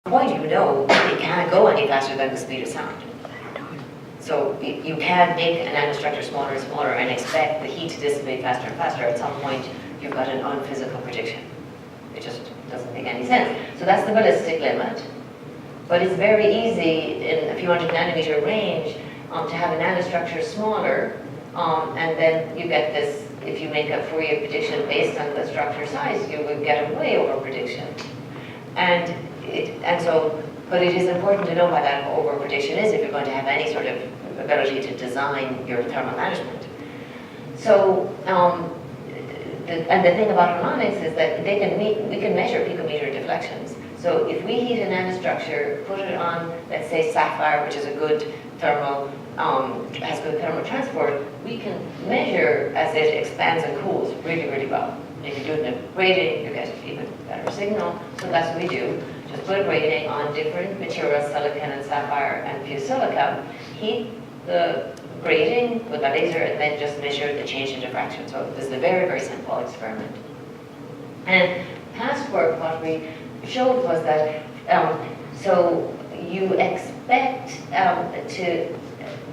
point, you know it can't go any faster than the speed of sound. So you can't make a nanostructure smaller and smaller and expect the heat to dissipate faster and faster. At some point, you've got an unphysical prediction. It just doesn't make any sense. So that's the ballistic limit. But it's very easy in a few hundred nanometer range to have a nanostructure smaller, and then you get this, if you make a Fourier prediction based on the structure size, you would get a way over prediction. But it is important to know what that over prediction is if you're going to have any sort of ability to design your thermal management. So, and the thing about harmonics is that we can measure picometer deflections. So if we heat a nanostructure, put it on, let's say, sapphire, which is a good thermal, has good thermal transport, we can measure as it expands and cools really, really well. If you do it in a grating, you get even better signal. So that's what we do. Just put a grating on different materials, silicon and sapphire and fused silica, heat the grating with a laser, and then just measure the change in diffraction. So this is a very, very simple experiment. And past work, what we showed was that, so you expect to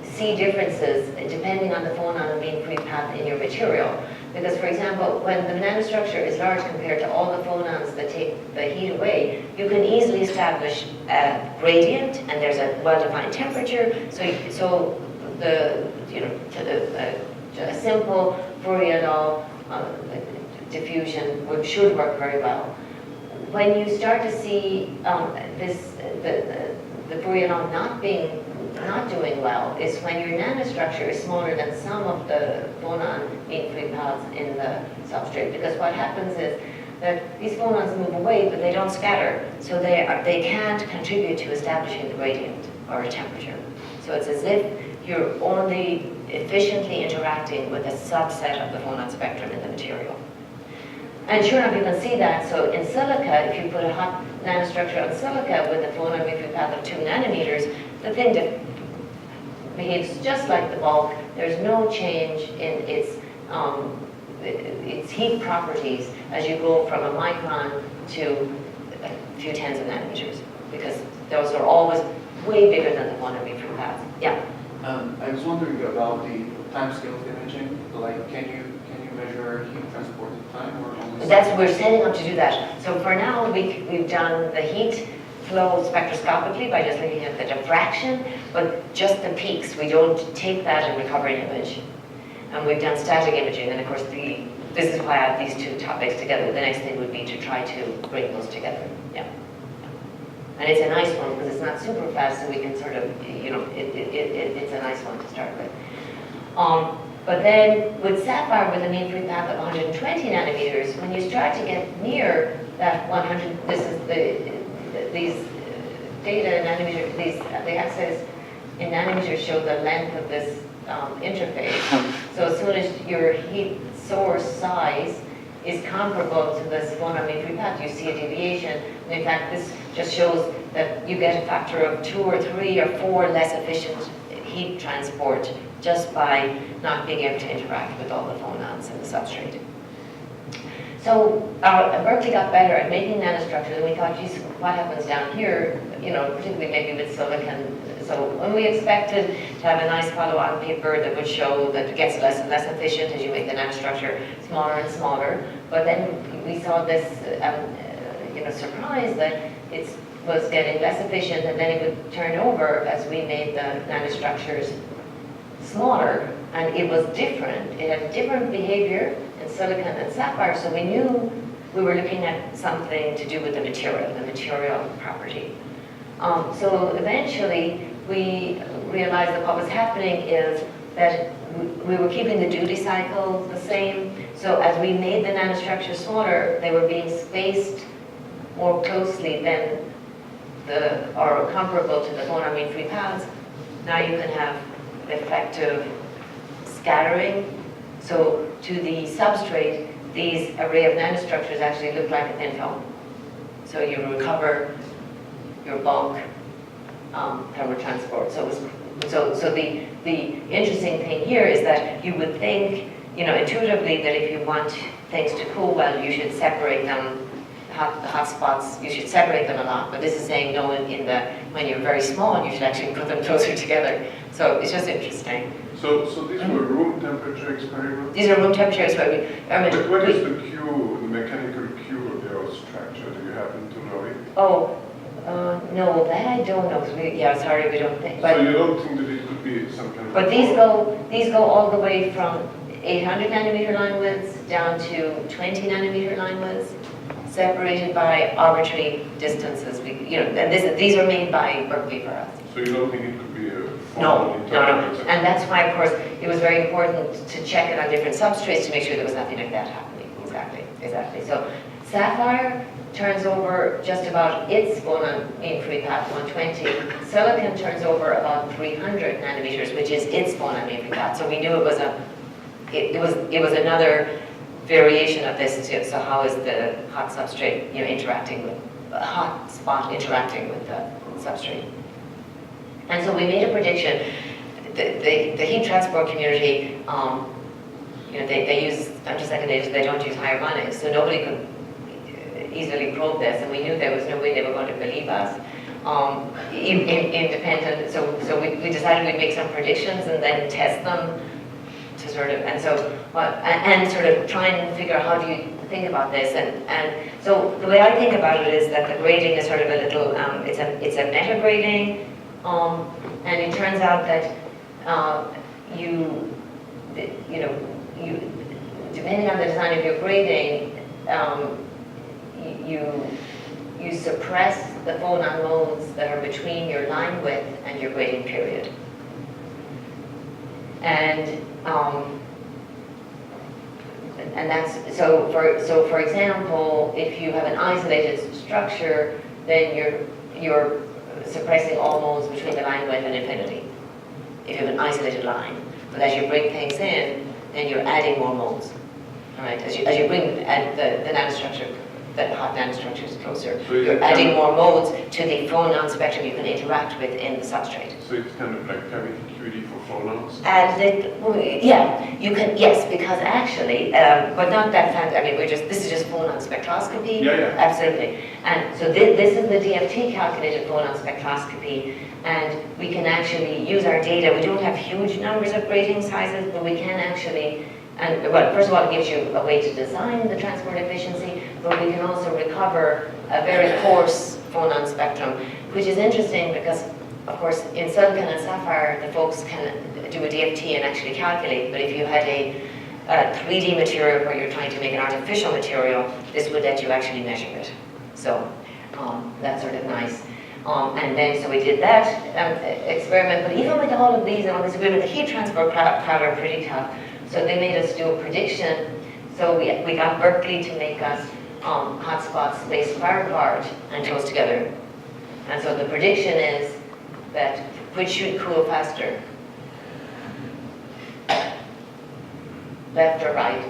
see differences depending on the phonon and mean free path in your material. Because, for example, when the nanostructure is large compared to all the phonons that take the heat away, you can easily establish a gradient, and there's a well-defined temperature. So a simple Fourier law diffusion should work very well. When you start to see the Fourier law not doing well is when your nanostructure is smaller than some of the phonon mean free paths in the substrate. Because what happens is that these phonons move away, but they don't scatter, so they can't contribute to establishing the gradient or a temperature. So it's as if you're only efficiently interacting with a subset of the phonon spectrum in the material. And sure enough, you can see that. So in silica, if you put a hot nanostructure on silica with a phonon mean free path of 2 nanometers, the thing that behaves just like the bulk. There's no change in its heat properties as you go from a micron to a few tens of nanometers, because those are always way bigger than the phonon mean free paths. Yeah. I was wondering about the time scale of imaging. Like, can you measure heat transport time, or only? We're setting up to do that. So for now, we've done the heat flow spectroscopically by just looking at the diffraction, but just the peaks. We don't take that and recover an image. And we've done static imaging, and of course this is why I have these two topics together. The next thing would be to try to bring those together. Yeah. And it's a nice one because it's not super fast, so we can sort of, it's a nice one to start with. But then with sapphire with a mean free path of 120 nanometers, when you start to get near that 100, these data in nanometer, the axes in nanometers show the length of this interface. So as soon as your heat source size is comparable to this phonon mean free path, you see a deviation. And in fact, this just shows that you get a factor of 2 or 3 or 4 less efficient heat transport just by not being able to interact with all the phonons in the substrate. So Berkeley got better at making nanostructures, and we thought, geez, what happens down here, particularly maybe with silicon. So when we expected to have a nice follow-on paper that would show that it gets less and less efficient as you make the nanostructure smaller and smaller, but then we saw this surprise that it was getting less efficient, and then it would turn over as we made the nanostructures smaller, and it was different. It had different behavior in silicon and sapphire, so we knew we were looking at something to do with the material property. So eventually we realized that what was happening is that we were keeping the duty cycle the same. So as we made the nanostructures smaller, they were being spaced more closely than or comparable to the phonon mean free paths. Now you can have effective scattering. So to the substrate, these array of nanostructures actually look like a thin film. So you recover your bulk thermal transport. So the interesting thing here is that you would think, intuitively, that if you want things to cool well, you should separate them hot spots, you should separate them a lot. But this is saying no, when you're very small, you should actually put them closer together. So it's just interesting. So these were room temperature experiments? These are room temperature experiments. What is the Q, the mechanical Q of their structure? Do you happen to know it? Oh, no, that I don't know. 'Cause we don't think. But, So you don't think that it could be some kind of... but these go all the way from 800 nanometer line widths down to 20 nanometer line widths, separated by arbitrary distances. These are made by Berkeley for us. So you don't think it could be a... No. And that's why, of course, it was very important to check it on different substrates to make sure there was nothing like that happening. Exactly. So sapphire turns over just about its phonon mean free path 120. Silicon turns over about 300 nanometers, which is its phonon mean free path. So we knew it was another variation of this. So how is the hot substrate, interacting with a hot spot interacting with the substrate? And so we made a prediction. The heat transport community, they use femtosecond lasers. They don't use harmonics, so nobody could easily probe this, and we knew there was no way they were going to believe us. Independent. So we decided we'd make some predictions and then test them to sort of sort of try and figure out how do you think about this. And so the way I think about it is that the grading is sort of a little it's a meta grading. And it turns out that you depending on the design of your grading, you suppress the phonon modes that are between your line width and your grading period. And that's so. For example, if you have an isolated structure, then you're suppressing all modes between the line width and infinity, if you have an isolated line. But as you bring things in, then you're adding more modes. All right, as you bring the nanostructure, the hot nanostructures closer, so you're adding more modes to the phonon spectrum you can interact with in the substrate. So it's kind of like cavity QD for phonons? You can, yes, because actually, but not that fancy. I mean, this is just phonon spectroscopy. Yeah. Absolutely. And so this is the DFT calculated phonon spectroscopy, and we can actually use our data. We don't have huge numbers of grating sizes, but we can actually, first of all, it gives you a way to design the transport efficiency, but we can also recover a very coarse phonon spectrum, which is interesting because, of course, in silicon and sapphire, the folks can do a DFT and actually calculate, but if you had a 3D material where you're trying to make an artificial material, this would let you actually measure it. So that's sort of nice. And then, so we did that experiment, but even with all of these and all this agreement, the heat transport crowd are pretty tough. So they made us do a prediction. So we got Berkeley to make us hotspots spaced far apart and close together. And so the prediction is that which should cool faster? Left or right?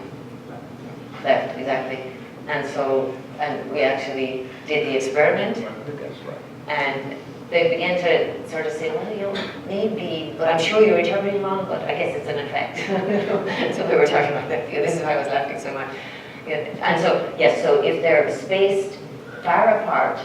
Left, exactly. And we actually did the experiment. I think that's right. And they began to sort of say, well, maybe, but I'm sure you're interpreting wrong, but I guess it's an effect. So we were talking about that. This is why I was laughing so much. And so, yes, so if they're spaced far apart,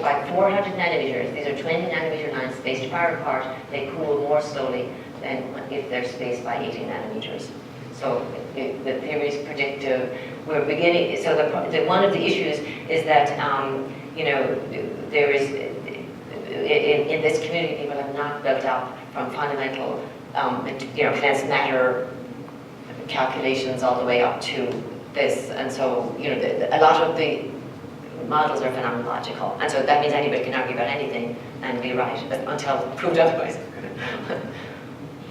by 400 nanometers, these are 20 nanometer lines spaced far apart, they cool more slowly than if they're spaced by 80 nanometers. So the theory is predictive. We're beginning, so one of the issues is that, there is, in this community, people have not built up from fundamental, condensed matter calculations all the way up to this. And so, a lot of the models are phenomenological. And so that means anybody can argue about anything and be right until proved otherwise.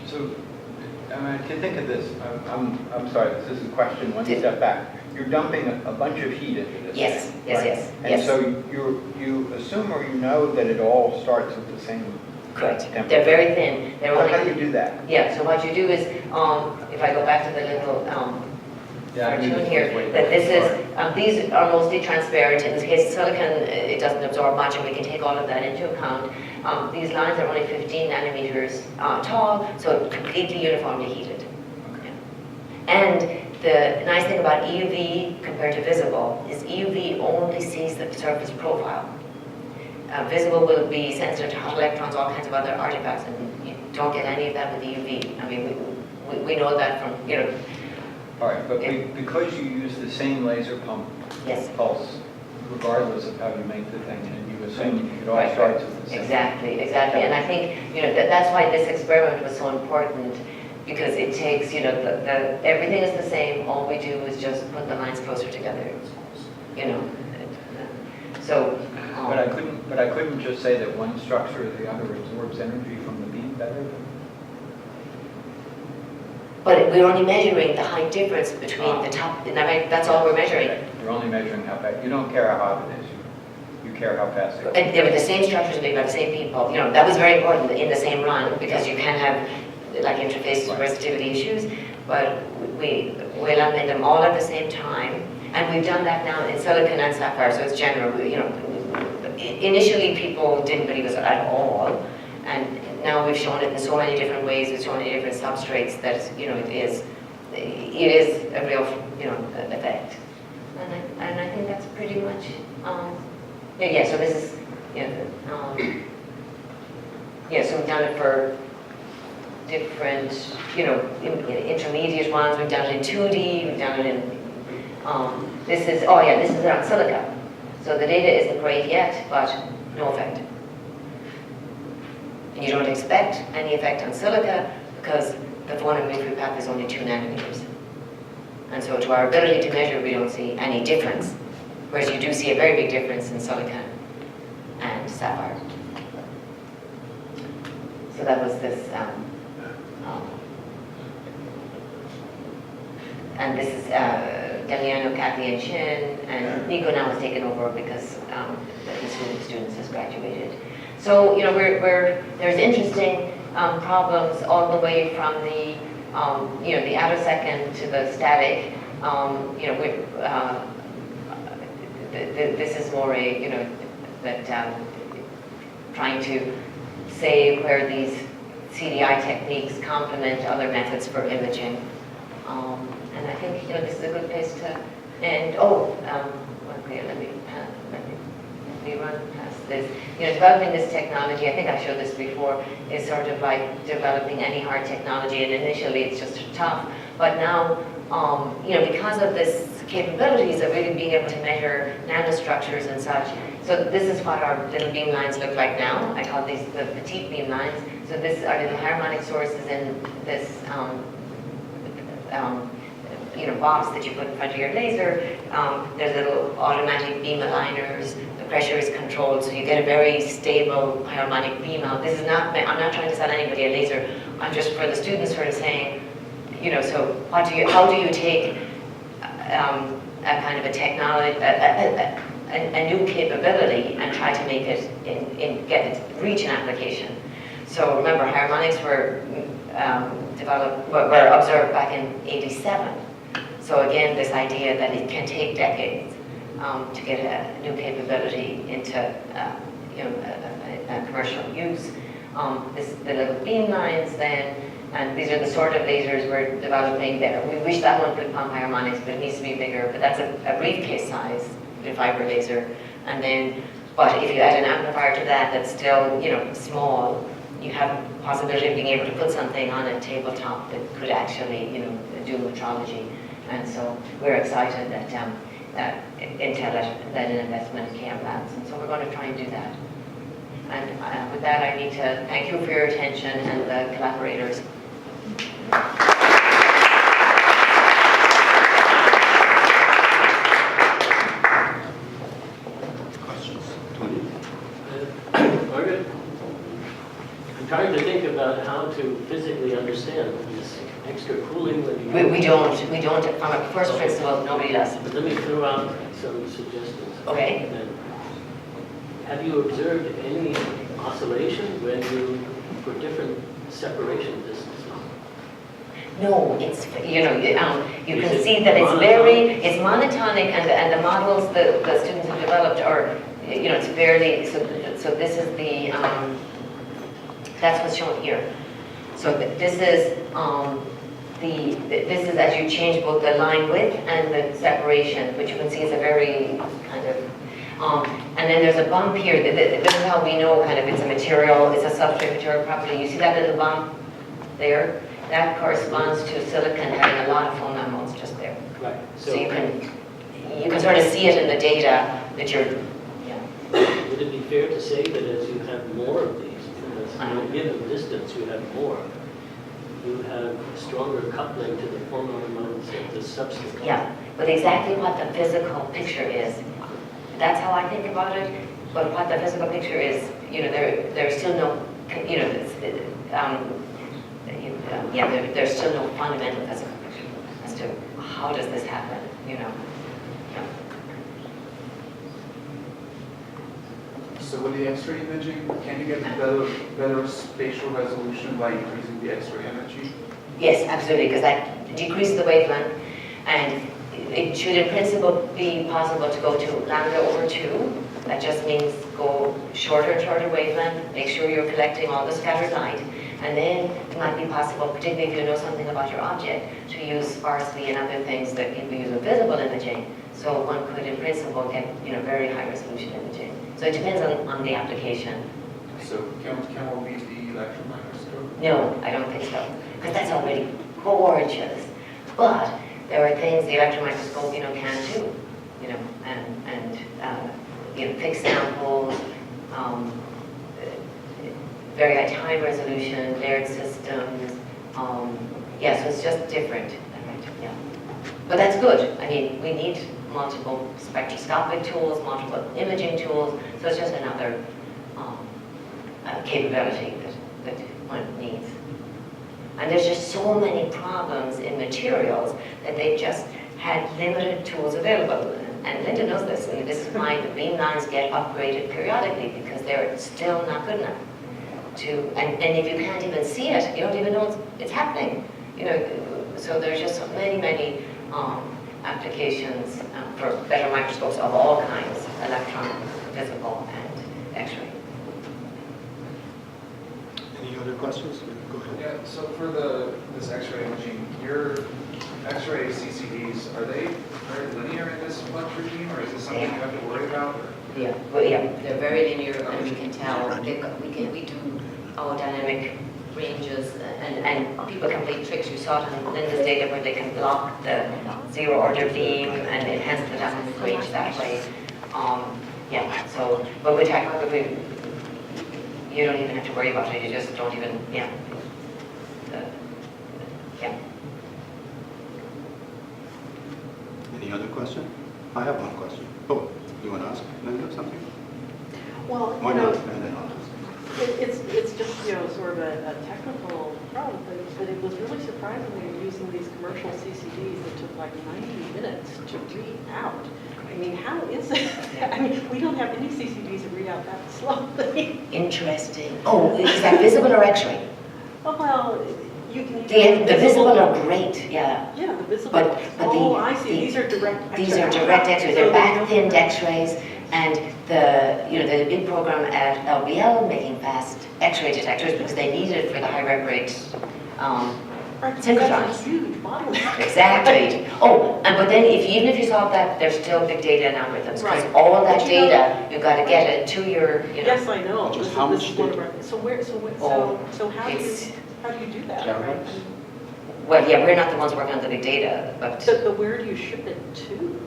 So, if you think of this, I'm sorry, this is a question, one step back. You're dumping a bunch of heat into this Yes, thing, yes, right? yes. And yes. so you assume or you know that it all starts at the same Correct. temperature. They're very thin. They're How only, do you do that? Yeah, so what you do is, if I go back to the little cartoon here, that this is, these are mostly transparent. In this case, silicon, it doesn't absorb much, and we can take all of that into account. These lines are only 15 nanometers tall, so completely uniformly heated. Yeah. And the nice thing about EUV compared to visible is EUV only sees the surface profile. Visible will be sensitive to hot electrons, all kinds of other artifacts, and you don't get any of that with EUV. I mean, we know that from, you know. All right, but Yeah. because you use the same laser pump Yes. pulse, regardless of how you make the thing, and you assume it all Right, starts with the same. Exactly, exactly. And I think, you know, that's why this experiment was so important, because it takes, you know, everything is the same, all we do is just put the lines closer together, you know. So. But I couldn't just say that one structure or the other absorbs energy from the beam better than. But we're only measuring the height difference between the top, and that's all we're measuring. You're only measuring how fast, you don't care how hot it is, you care how fast it goes. And they were the same structures made by the same people. You know, that was very important in the same run, because you can have like interface Right. resistivity issues, but we eliminate them all at the same time. And we've done that now in silicon and sapphire, so it's general. You know, initially people didn't believe us at all, and now we've shown it in so many different ways with so many different substrates that, you know, it is a real, you know, effect. And I think that's pretty much, yeah, so this is, yeah, yeah, so we've done it for different, you know, intermediate ones. We've done it in 2D, we've done it in, this is on silica. So the data isn't great yet, but no effect. And you don't expect any effect on silica because the phonome path is only 2 nanometers. And so to our ability to measure, we don't see any difference. Whereas you do see a very big difference in silicon and sapphire. So that was this, and this is Deliano, Kathy, and Shin, and Nico now has taken over because the students has graduated. So, you know, there's interesting problems all the way from the, you know, the attosecond to the static. You know, this is more a, you know, that trying to say where these CDI techniques complement other methods for imaging. And I think, you know, this is a good place to end. Okay, let me run past this. You know, developing this technology, I think I showed this before, is sort of like developing any hard technology, and initially it's just tough. But now, you know, because of this capabilities of really being able to measure nanostructures and such, so this is what our little beam lines look like now. I call these the petite beam lines. So this are the harmonic sources in this you know, box that you put in front of your laser. There's little automatic beam aligners. The pressure is controlled, so you get a very stable harmonic beam out. This is not, I'm not trying to sell anybody a laser. I'm just for the students sort of saying, you know, so how do you take a kind of a technology, a new capability and try to make it reach an application. So remember, harmonics were were observed back in '87. So again, this idea that it can take decades to get a new capability into you know, a commercial use. The little beam lines then, and these are the sort of lasers we're developing there. We wish that one could pump harmonics, but it needs to be bigger. But that's a briefcase size fiber laser. And then, but if you add an amplifier to that, that's still, you know, small, you have a possibility of being able to put something on a tabletop that could actually, you know, do metrology. And so we're excited that Intel led an investment in KM Labs, and so we're going to try and do that. And with that, I need to thank you for your attention and the collaborators. Questions? Margaret, I'm trying to think about how to physically understand this extra cooling when you... We don't, from a first principle, nobody does. But let me throw out some suggestions. Okay. Have you observed any oscillation when you, for different separation distances? No, it's, you know, you Is can it see that it's monotonic? it's monotonic, and the models the students have developed are, you know, it's fairly, so this is the, that's what's shown here. So this is this is as you change both the line width and the separation, which you can see is a very kind of, and then there's a bump here. This is how we know kind of it's a material, it's a substrate material property. You see that little bump there? That corresponds to silicon having a lot of phone modes just there. Right. So you can sort of see it in the data that you're, yeah. Would it be fair to say that as you have more of these, from a given distance you have more, you have stronger coupling to the hormone modes of the substrate? Yeah, but exactly what the physical picture is, that's how I think about it. But what the physical picture is, you know, there's still no, you know, there's still no fundamental physical picture as to how does this happen, you know. Yeah. So with the X-ray imaging, can you get better spatial resolution by increasing the X-ray energy? Yes, absolutely, because that decreases the wavelength, and it should in principle be possible to go to lambda over 2. That just means go shorter and shorter wavelength, make sure you're collecting all the scattered light, and then it might be possible, particularly if you know something about your object, to use sparsely and other things that can be used with visible imaging. So one could in principle get, you know, very high resolution imaging. So it depends on the application. So can we use the electron microscope? No, I don't think so, because that's already gorgeous. But there are things the electron microscope, you know, can do, you know, and you know, fixed samples, very high time resolution, layered systems. Yeah, so it's just different. Yeah, but that's good. I mean, we need multiple spectroscopic tools, multiple imaging tools. So it's just another capability that one needs. And there's just so many problems in materials that they've just had limited tools available. And Linda knows this, and this is why the beam lines get upgraded periodically, because they're still not good enough. And if you can't even see it, you don't even know it's happening. You know, so there's just so many applications for better microscopes of all kinds, electron, visible, and X-ray. Any other questions? Go ahead. Yeah, so for this X-ray imaging, your X-ray CCDs, are they very linear in this flux regime, or is this something you have to worry about? Or? Yeah, well, yeah, they're very linear, and we can tell. We do our dynamic ranges, and people can play tricks. You saw it in Linda's data where they can block the zero order beam and enhance the dynamic range that way. Yeah, so, but with technology, you don't even have to worry about it. You just don't even, yeah. Yeah. Any other question? I have one question. Oh, you want to ask Linda something? Well, Why you know, not? And then I'll ask. it's just, you know, sort of a technical problem, but it was really surprising when you're using these commercial CCDs that took like 90 minutes to read out. I mean, how is it? I mean, we don't have any CCDs that read out that slowly. Interesting. Oh, is that visible or X-ray? Oh, well, you can... The visible are great, yeah. Yeah, the visible. But oh, I see. These are direct X-rays. These are direct X-rays. They're back-thinned X-rays, and the big program at LBL making fast X-ray detectors because they need it for the high rep rate synchrotrons. That's a huge bottleneck. Exactly. Oh, but then even if you solve that, there's still big data and algorithms because Right. all that But data you've got to get it to your. Yes, I know. Just This how is much one of data? our- So where? Oh, So how do it's- you do that? Terabytes? Right? Well, yeah, we're not the ones working on the big data, but. But where do you ship it to?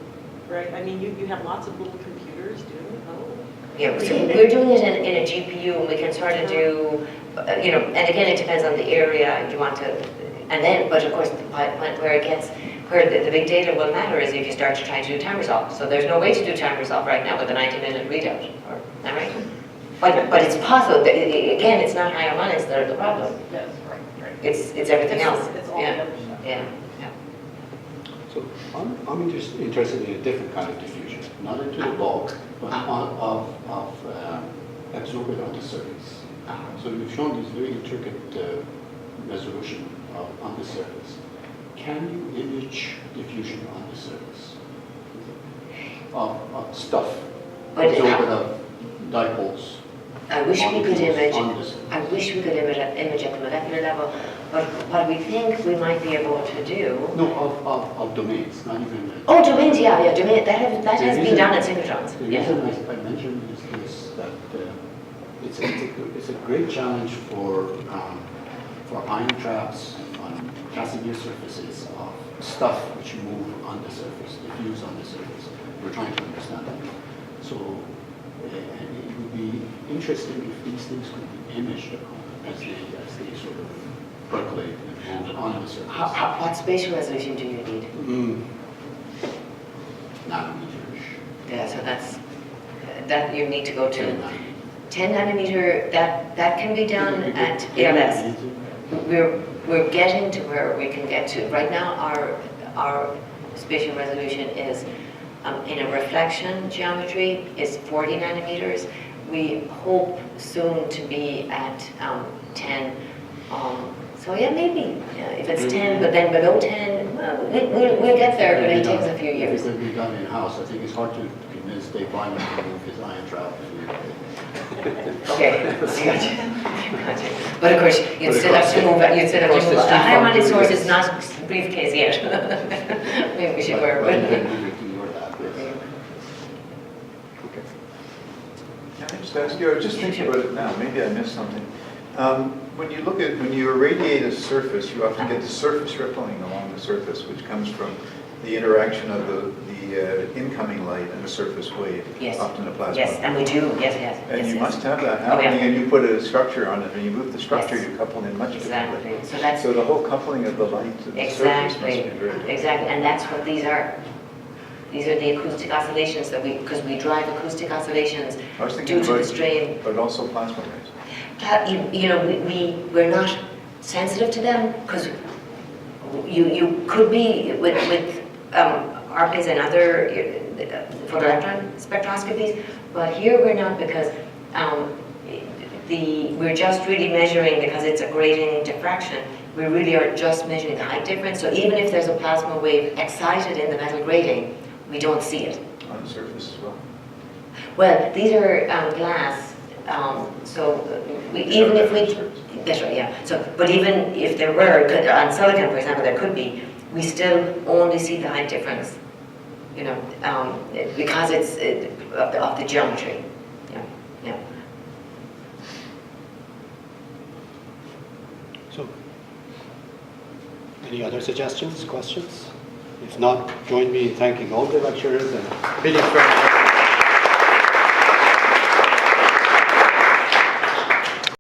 Right? I mean, you have lots of little computers doing it. Oh. Yeah, so we're doing it in a GPU, and we can sort of do, and again, it depends on the area you want to, and then, but of course, where the big data will matter is if you start to try to do time resolve. So there's no way to do time resolve right now with a 90-minute readout, is that right? But it's possible. Again, it's not high harmonics that are the problem. Yes, right. It's everything else. It's all the Yeah, other stuff. yeah. So I'm interested in a different kind of diffusion, not into the bulk, but of absorbing on the surface. So you've shown this very intricate resolution on the surface. Can you image diffusion on the surface of stuff, But absorbed of dipoles? I wish we could image, on the surface. I wish we could image at the molecular level, but what we think we might be able to do. No, of domains, not even. Oh, domains, yeah, domain, that has The been reason- done in synchrotrons. The Yeah. reason I mentioned this is that it's a great challenge for ion traps on passenger surfaces of stuff which move on the surface, diffuse on the surface. We're trying to understand that. So it would be interesting if these things could be imaged as they sort of percolate and move on the surface. What spatial resolution do you need? Nanometers. Yeah, so that you need to go to 10 10 nanometer, that can be done at ALS. We're getting to where we can get to. Right now, our spatial resolution is in a reflection geometry is 40 nanometers. We hope soon to be at 10. So yeah, maybe if it's 10, but then below 10, we'll get there, but it takes a few years. If it could be done in-house, I think it's hard to convince Dave Wyman to move his ion trap. Okay, gotcha. But of course, you'd still have to move. You'd still have to move. A harmonic source is not briefcase yet. Maybe we should work with it. Can I just ask you, I was just thinking about it now, maybe I missed something. When you irradiate a surface, you often get the surface rippling along the surface, which comes from the interaction of the incoming light and the surface wave, Yes. often a plasma. Yes, and we do. Yes. And you yes. must have that Oh, yeah. happening, and you put a structure on it, and you move the structure, Yes. you couple in much differently. Exactly. So So the whole coupling of the light to the surface must be very different. Exactly, and that's what these are. These are the acoustic oscillations that because we drive acoustic oscillations I was thinking due to the about, strain. but also plasma waves. We're not sensitive to them because you could be with RPs and other photoelectron spectroscopies, but here we're not because we're just really measuring because it's a grating diffraction. We really are just measuring the height difference. So even if there's a plasma wave excited in the metal grating, we don't see it. On the surface as well. Well, these are glass, so even if we, that's right, yeah. So, but even if there were, on silicon, for example, there could be, we still only see the height difference, because it's of the geometry. Yeah. So, any other suggestions, questions? If not, join me in thanking all the lecturers and Billy for